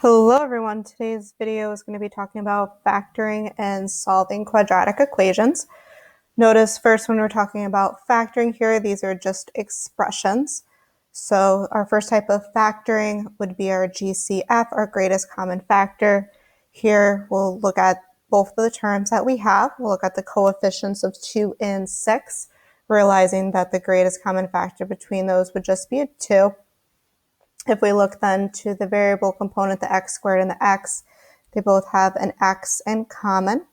Hello everyone, today's video is going to be talking about factoring and solving quadratic equations. Notice first when we're talking about factoring here, these are just expressions. So our first type of factoring would be our GCF, our greatest common factor. Here we'll look at both of the terms that we have. We'll look at the coefficients of 2 and 6, realizing that the greatest common factor between those would just be a 2. If we look then to the variable component, the x squared and the x, they both have an x in common.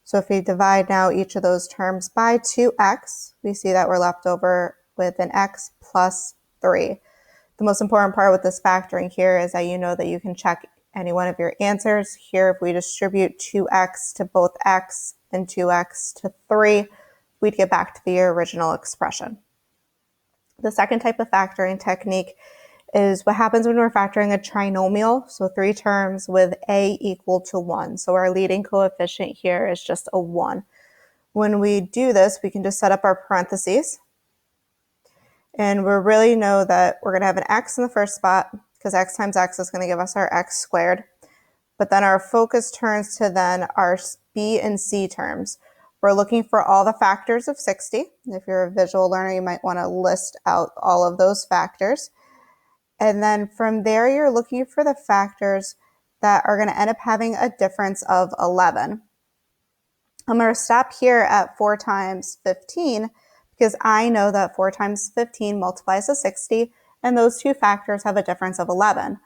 So if we divide now each of those terms by 2x, we see that we're left over with an x plus 3. The most important part with this factoring here is that you know that you can check any one of your answers. Here, if we distribute 2x to both x and 2x to 3, we'd get back to the original expression. The second type of factoring technique is what happens when we're factoring a trinomial, so 3 terms with a equal to 1. So our leading coefficient here is just a 1. When we do this, we can just set up our parentheses. And we really know that we're going to have an x in the first spot, because x times x is going to give us our x squared. But then our focus turns to then our b and c terms. We're looking for all the factors of 60. If you're a visual learner, you might want to list out all of those factors. And then from there, you're looking for the factors that are going to end up having a difference of 11. I'm going to stop here at 4 times 15 because I know that 4 times 15 multiplies to 60, and those two factors have a difference of 11.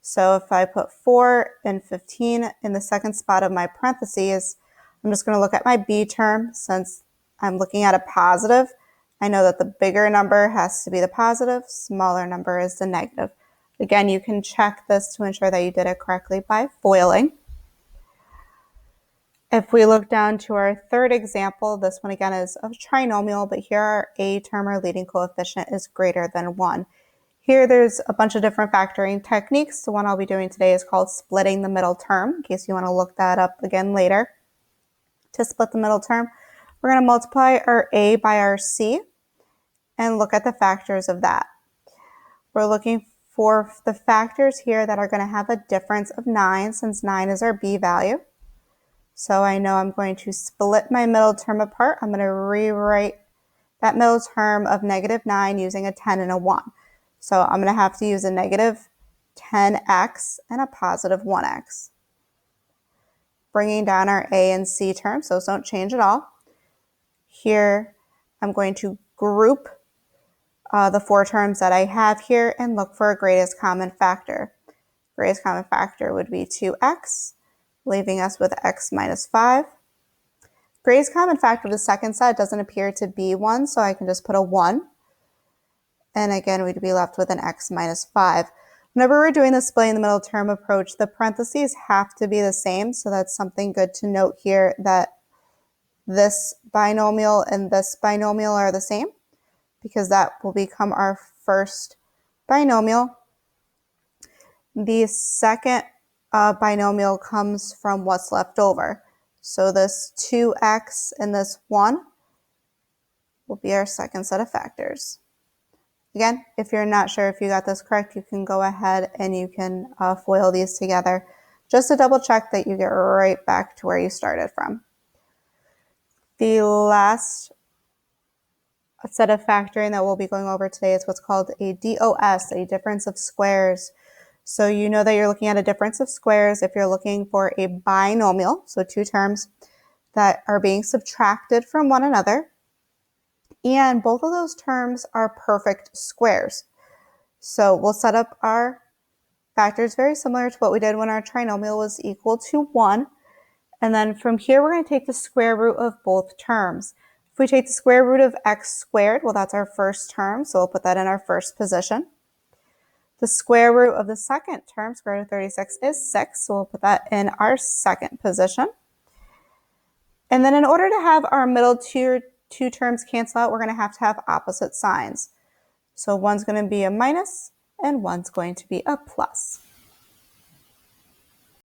So if I put 4 and 15 in the second spot of my parentheses, I'm just going to look at my b term. Since I'm looking at a positive, I know that the bigger number has to be the positive, smaller number is the negative. Again, you can check this to ensure that you did it correctly by foiling. If we look down to our third example, this one again is a trinomial, but here our a term, our leading coefficient, is greater than 1. Here there's a bunch of different factoring techniques. The one I'll be doing today is called splitting the middle term, in case you want to look that up again later. To split the middle term, we're going to multiply our a by our c and look at the factors of that. We're looking for the factors here that are going to have a difference of 9, since 9 is our b value. So I know I'm going to split my middle term apart. I'm going to rewrite that middle term of negative 9 using a 10 and a 1. So I'm going to have to use a negative 10x and a positive 1x. Bringing down our a and c terms, those don't change at all. Here, I'm going to group the 4 terms that I have here and look for a greatest common factor. Greatest common factor would be 2x, leaving us with x minus 5. Greatest common factor of the second set doesn't appear to be 1, so I can just put a 1. And again, we'd be left with an x minus 5. Whenever we're doing the splitting the middle term approach, the parentheses have to be the same, so that's something good to note here, that this binomial and this binomial are the same, because that will become our first binomial. The second binomial comes from what's left over. So this 2x and this 1 will be our second set of factors. Again, if you're not sure if you got this correct, you can go ahead and you can FOIL these together just to double check that you get right back to where you started from. The last set of factoring that we'll be going over today is what's called a DOS, a difference of squares. So you know that you're looking at a difference of squares if you're looking for a binomial, so 2 terms that are being subtracted from one another. And both of those terms are perfect squares. So we'll set up our factors very similar to what we did when our trinomial was equal to 1. And then from here, we're going to take the square root of both terms. If we take the square root of x squared, well, that's our first term, so we'll put that in our first position. The square root of the second term, square root of 36, is 6, so we'll put that in our second position. And then in order to have our middle two terms cancel out, we're going to have opposite signs. So one's going to be a minus and one's going to be a plus.